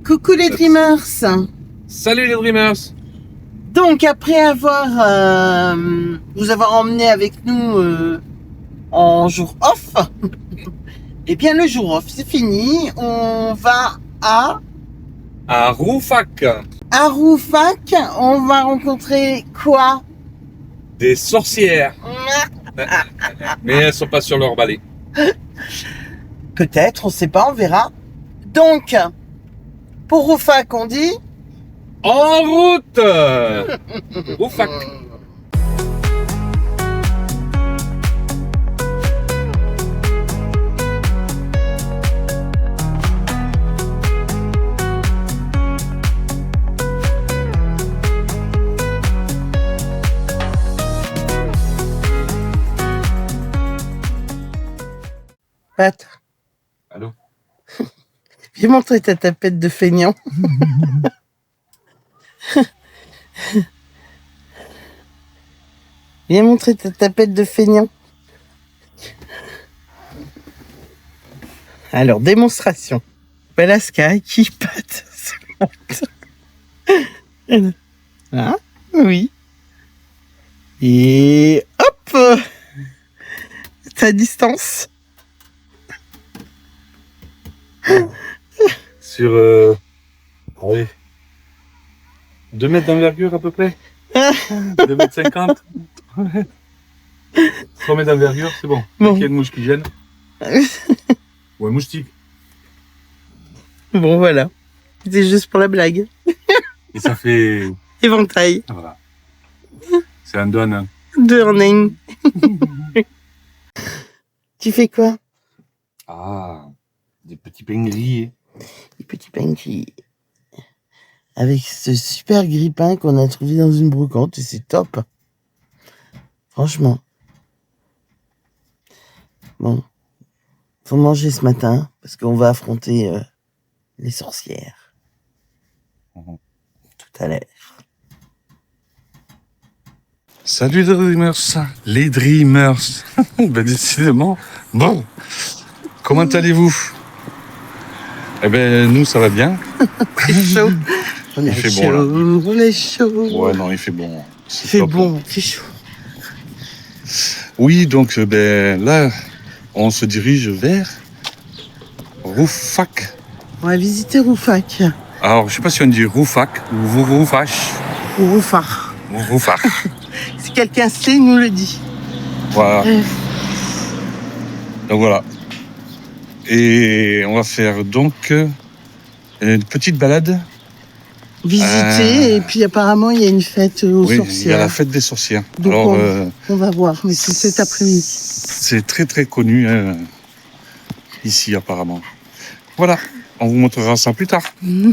Coucou les Dreamers. Salut les Dreamers. Donc après vous avoir emmené avec nous en jour off, eh bien le jour off c'est fini. On va À Roufac, à Roufac. On va rencontrer quoi? des sorcières. Mais elles sont pas sur leur balai. Peut-être, on sait pas, on verra. Donc pour Roufac on dit En route. Roufac. Pat, Allô. viens montrer ta tapette de feignant. Viens montrer ta tapette de feignant. Alors, démonstration. Alaska qui pâte. Ah, oui. Et hop, ta distance. Sur 2 mètres d'envergure à peu près. 2 mètres 50. 3 mètres d'envergure, c'est bon. Bon. Il y a une mouche qui gêne. Ou un moustique. Bon, voilà. C'était juste pour la blague. Et ça fait. Éventail. Voilà. C'est un don. Hein. Deux en une. Tu fais quoi? Ah, des petits pains grillés. Les petits pains qui... Avec ce super grille-pain qu'on a trouvé dans une brocante. Et c'est top. Franchement. Bon. Faut manger ce matin. Parce qu'on va affronter les sorcières. Tout à l'heure. Salut les Dreamers. Les Dreamers. Ben décidément. Bon. Comment allez-vous? Eh ben nous ça va bien. C'est chaud. On Il est fait chaud. bon, là. On est chaud. Ouais non il fait bon. Il fait top. bon. C'est chaud. Oui donc ben là on se dirige vers Roufac. On va visiter Roufac. Alors je sais pas si on dit Roufac ou Roufac. Ou Rouffard. Ou Roufac. Si quelqu'un sait, il nous le dit. Voilà. Donc voilà. Et on va faire donc une petite balade. Visiter, et puis apparemment, il y a une fête aux Oui, sorcières. il y a la fête des sorcières. Donc Alors, on va voir, mais c'est cet après-midi. c'est très très connu hein, ici apparemment. Voilà, on vous montrera ça plus tard.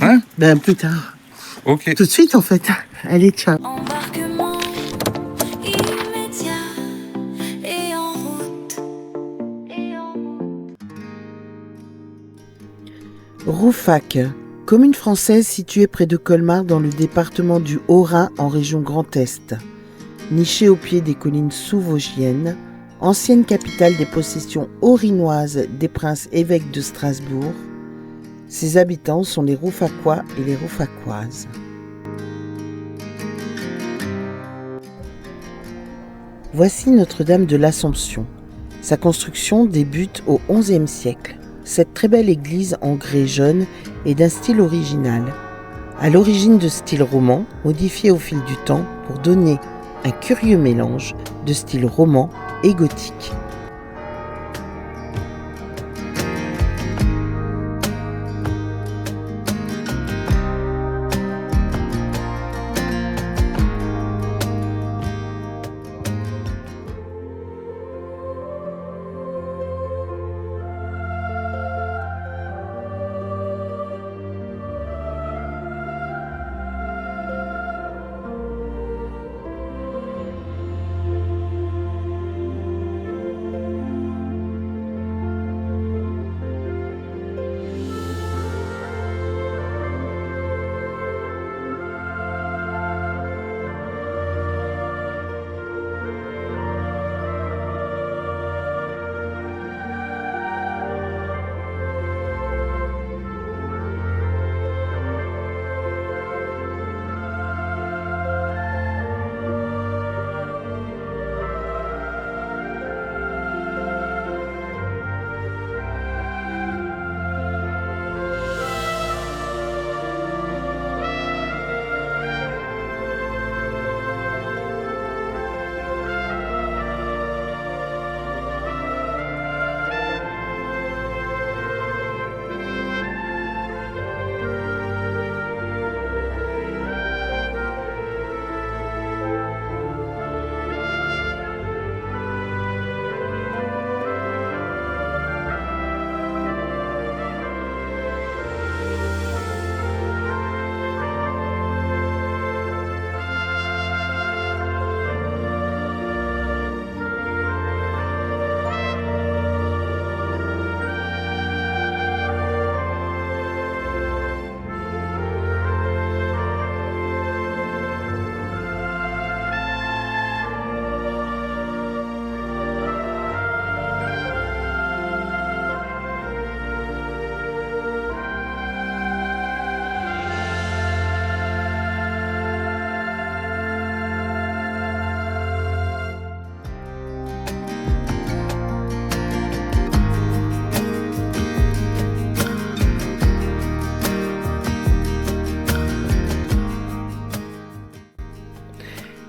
Hein? Ben, plus tard. Ok. Tout de suite, en fait. Allez, ciao. Embarquement immédiat et en route. Roufac, commune française située près de Colmar dans le département du Haut-Rhin en région Grand Est. Nichée au pied des collines sous-vosgiennes, ancienne capitale des possessions haut-rhinoises des princes évêques de Strasbourg, ses habitants sont les Roufacois et les Roufacoises. Voici Notre-Dame de l'Assomption. Sa construction débute au XIe siècle. Cette très belle église en grès jaune est d'un style original, à l'origine de style roman, modifié au fil du temps pour donner un curieux mélange de style roman et gothique.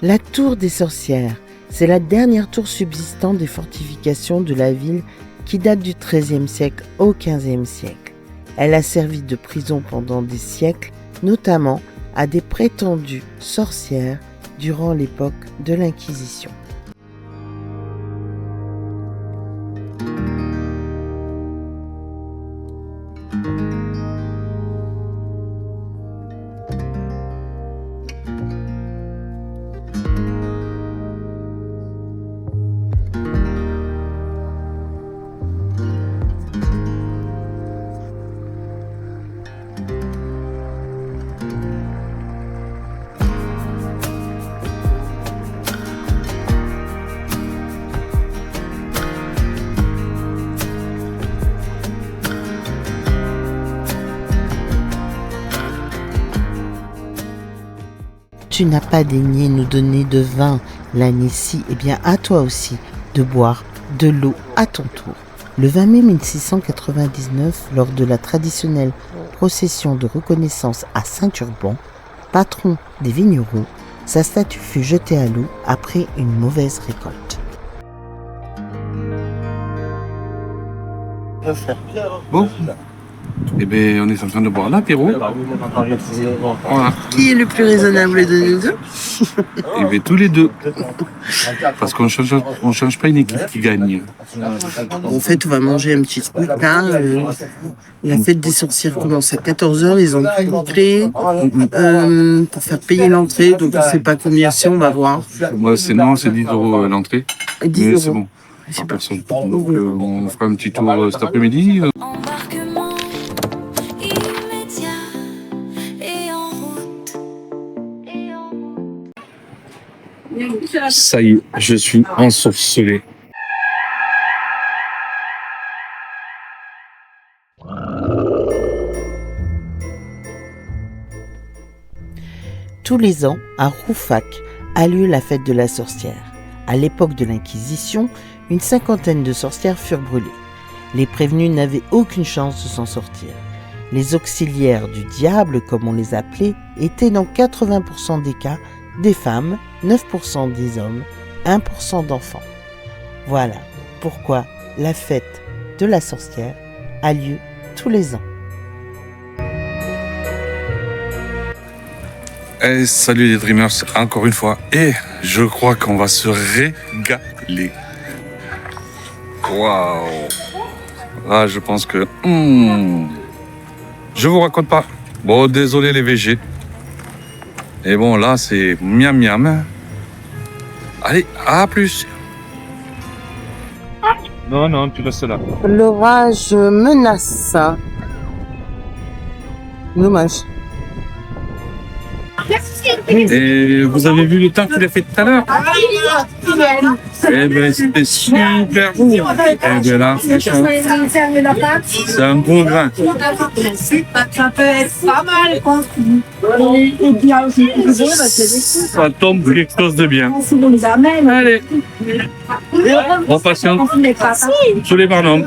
La tour des sorcières, c'est la dernière tour subsistant des fortifications de la ville qui date du XIIIe siècle au XVe siècle. Elle a servi de prison pendant des siècles, notamment à des prétendues sorcières durant l'époque de l'Inquisition. Tu n'as pas daigné nous donner de vin l'année-ci, eh bien à toi aussi de boire de l'eau à ton tour. Le 20 mai 1699, lors de la traditionnelle procession de reconnaissance à Saint-Urban, patron des vignerons, sa statue fut jetée à l'eau après une mauvaise récolte. Bon, eh bien, on est en train de boire l'apéro. Voilà. Qui est le plus raisonnable de nous deux? Eh bien, tous les deux. Parce qu'on change pas une équipe qui gagne. En fait, on va manger un petit truc là. La fête des sorcières commence à 14h. Ils ont pris l'entrée pour faire payer l'entrée. Donc, on ne sait pas combien c'est, on va voir. Moi, c'est 10 € l'entrée. 10 Mais euros. c'est bon. Par personne. Donc, on fera un petit tour cet après-midi. Embarquement immédiat et en route. Ça y est, je suis ensorcelé. Tous les ans, à Rouffach a lieu la fête de la sorcière. À l'époque de l'Inquisition, une cinquantaine de sorcières furent brûlées. Les prévenus n'avaient aucune chance de s'en sortir. Les auxiliaires du diable, comme on les appelait, étaient dans 80% des cas des femmes, 9% des hommes, 1% d'enfants. Voilà pourquoi la fête de la sorcière a lieu tous les ans. Eh, salut les Dreamers, encore une fois. Et je crois qu'on va se régaler. Waouh. Là, je pense que... Je vous raconte pas. Bon, désolé les VG. Et bon, là, c'est miam miam. Allez, à plus. Non, tu restes là. L'orage menace. Dommage. Et vous avez vu le temps qu'il a fait tout à l'heure? Eh ben, c'était super beau. Eh ben là, franchement, c'est un beau grain. Ça peut être pas mal quand Ça tombe quelque chose de bien. on nous amène. Allez, on patiente sous les barnums.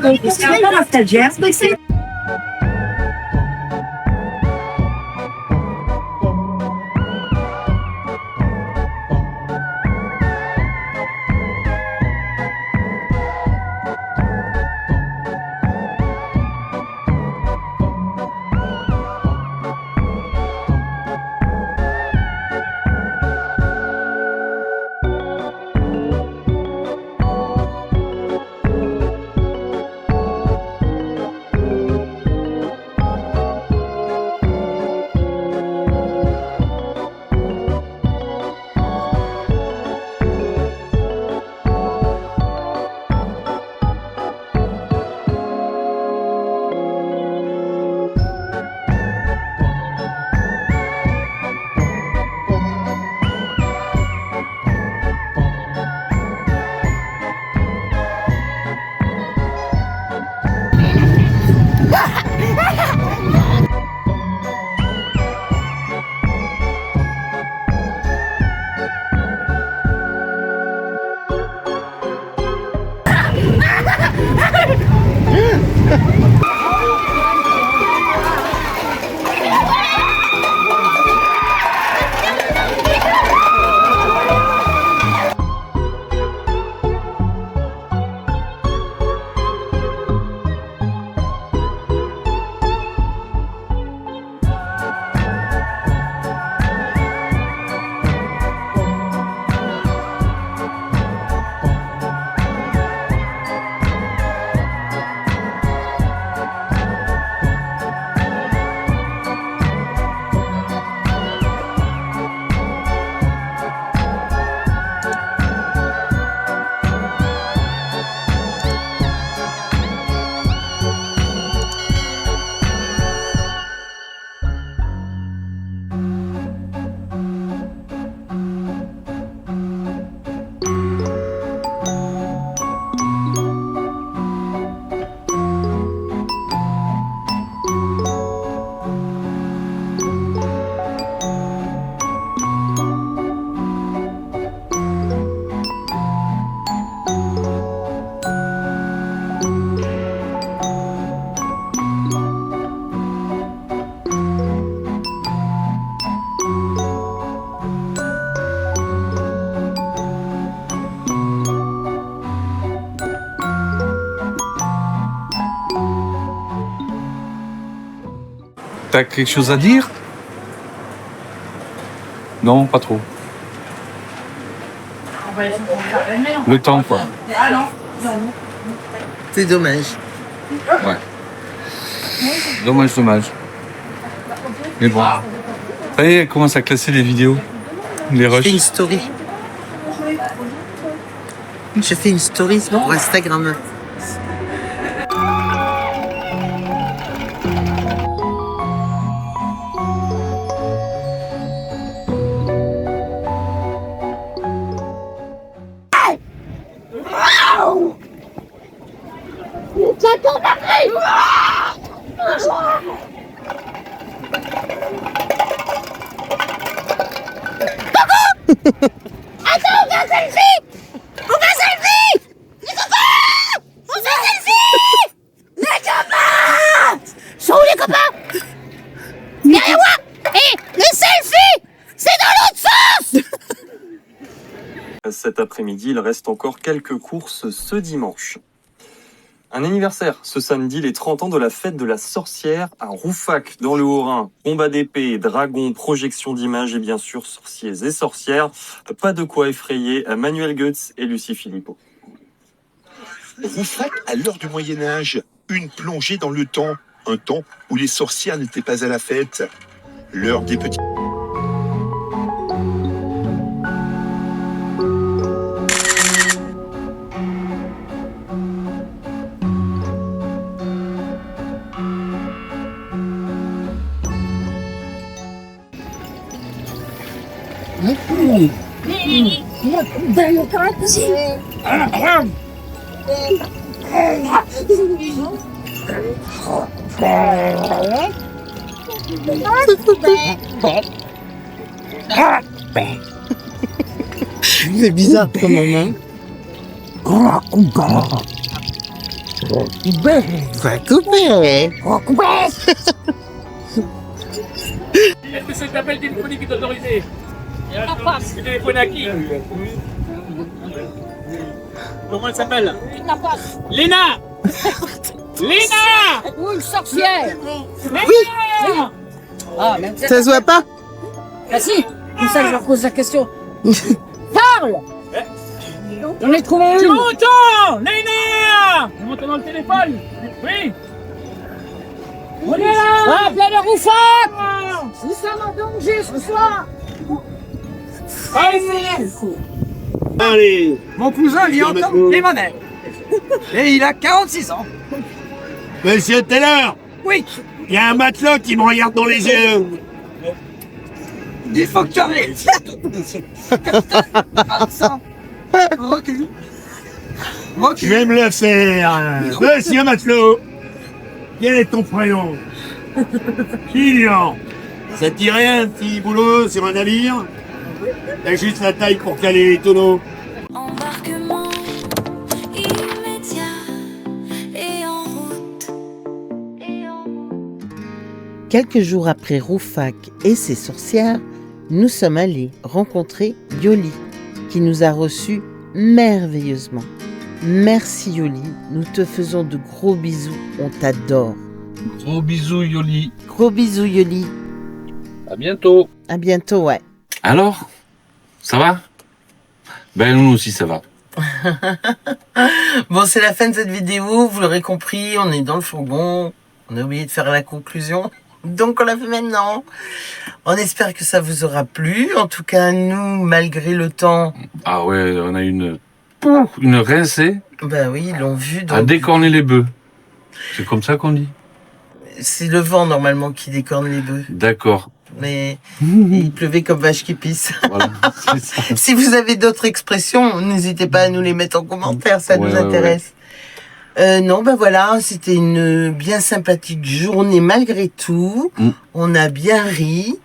T'as quelque chose à dire? Non, pas trop. Le temps, quoi. C'est dommage. Ouais. Dommage, dommage. Mais bon. Ça y est, elle commence à classer les vidéos. Les Je fais une rushs. story. Je fais une story pour Instagram. Sont où les copains? Derrière moi! Et le selfie! C'est dans l'autre sens! Cet après-midi, il reste encore quelques courses ce dimanche. Un anniversaire ce samedi, les 30 ans de la fête de la sorcière à Rouffach, dans le Haut-Rhin. Combat d'épée, dragons, projection d'images et bien sûr sorciers et sorcières. Pas de quoi effrayer Manuel Goetz et Lucie Philippot. Rouffach à l'heure du Moyen-Âge, une plongée dans le temps, un temps où les sorcières n'étaient pas à la fête. L'heure des petits... C'est bizarre quand même, hein. Va couper. Est-ce que cet appel téléphonique est autorisé? Tu téléphones à qui? Comment elle s'appelle? Léna! Léna! Ou une sorcière! Léna! Ah, mais Ça se voit pas? Ah si! Comme ça, je leur pose la question. Parle! On est trouvé Tu une! m'entends? Léna! Tu m'entends dans le téléphone? Oui? On est là! Appelez le Rouffach! Nous sommes en danger ce soir! Allez! Mon cousin lui entend les manèges. Et il a 46 ans. Monsieur Taylor, Oui, il y a un matelot qui me regarde dans les yeux. il faut que tu arrêtes. Recule. Je vais me le faire. Monsieur Matelot, quel est ton prénom? Kilian. Ça te dit rien, un petit boulot sur un navire? T'as juste la taille pour caler les tonneaux. Embarquement immédiat et en route. Quelques jours après Rouffach et ses sorcières, nous sommes allés rencontrer Yoli, qui nous a reçus merveilleusement. Merci Yoli, nous te faisons de gros bisous, on t'adore. Gros bisous, Yoli. Gros bisous Yoli, À bientôt. à bientôt, ouais. Alors, ça va? Ben, nous aussi, ça va. Bon, c'est la fin de cette vidéo, vous l'aurez compris, on est dans le fourgon, on a oublié de faire la conclusion, donc on l'a fait maintenant. On espère que ça vous aura plu, en tout cas nous, malgré le temps, Ah ouais, on a une rincée ben oui, ils l'ont vu, à donc décorner les bœufs. C'est comme ça qu'on dit? c'est le vent normalement qui décorne les bœufs, D'accord. mais il pleuvait comme vache qui pisse. Voilà, c'est ça. Si vous avez d'autres expressions, n'hésitez pas à nous les mettre en commentaire, ça Ouais, nous ouais, intéresse. Non, ben voilà, c'était une bien sympathique journée malgré tout. Mm. On a bien ri.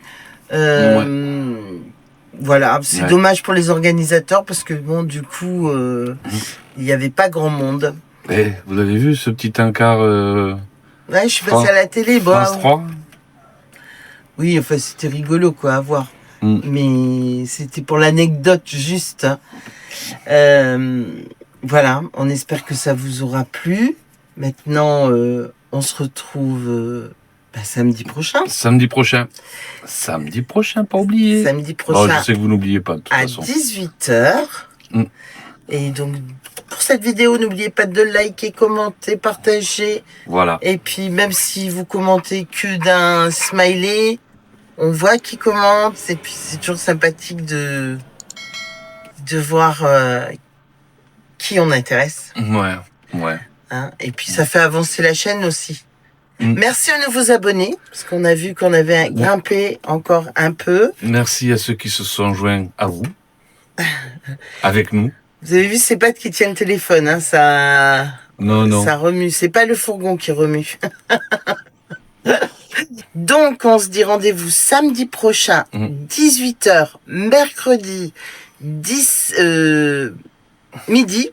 Voilà, c'est Ouais. dommage pour les organisateurs parce que bon, du coup, il n'y avait pas grand monde. Eh, vous avez vu ce petit encart Ouais, je suis passée à la télé, bon. France 3? Oui, enfin, c'était rigolo, quoi, à voir. Mm. Mais c'était pour l'anecdote, juste. Voilà, on espère que ça vous aura plu. Maintenant, on se retrouve Bah, samedi prochain. Samedi prochain. Samedi prochain, pas oublier. Samedi Oh, prochain je sais que vous n'oubliez pas, de toute à façon. 18h. Mm. Et donc, pour cette vidéo, n'oubliez pas de liker, commenter, partager. Voilà. Et puis, même si vous commentez que d'un smiley, on voit qui commente. Et puis, c'est toujours sympathique de voir qui on intéresse. Ouais. Hein. Et puis, ça fait avancer la chaîne aussi. Mm. Merci aux nouveaux abonnés, parce qu'on a vu qu'on avait grimpé encore un peu. Merci à ceux qui se sont joints à vous. Avec nous. Vous avez vu, c'est pas qui tient le téléphone, hein, ça... Non. Ça remue, c'est pas le fourgon qui remue. Donc, on se dit rendez-vous samedi prochain, 18h, mercredi, midi.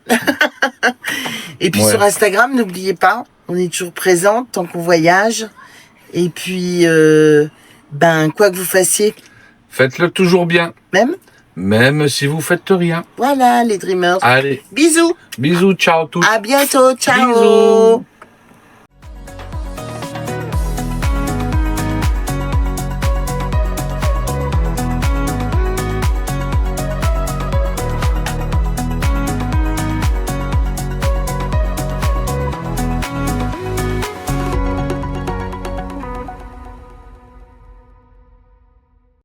Et puis sur Instagram, n'oubliez pas, on est toujours présent tant qu'on voyage. Et puis, quoi que vous fassiez. Faites-le toujours bien. Même si vous faites rien. Voilà, les Dreamers. Allez. Bisous. Bisous, ciao tous. À bientôt, ciao. Bisous.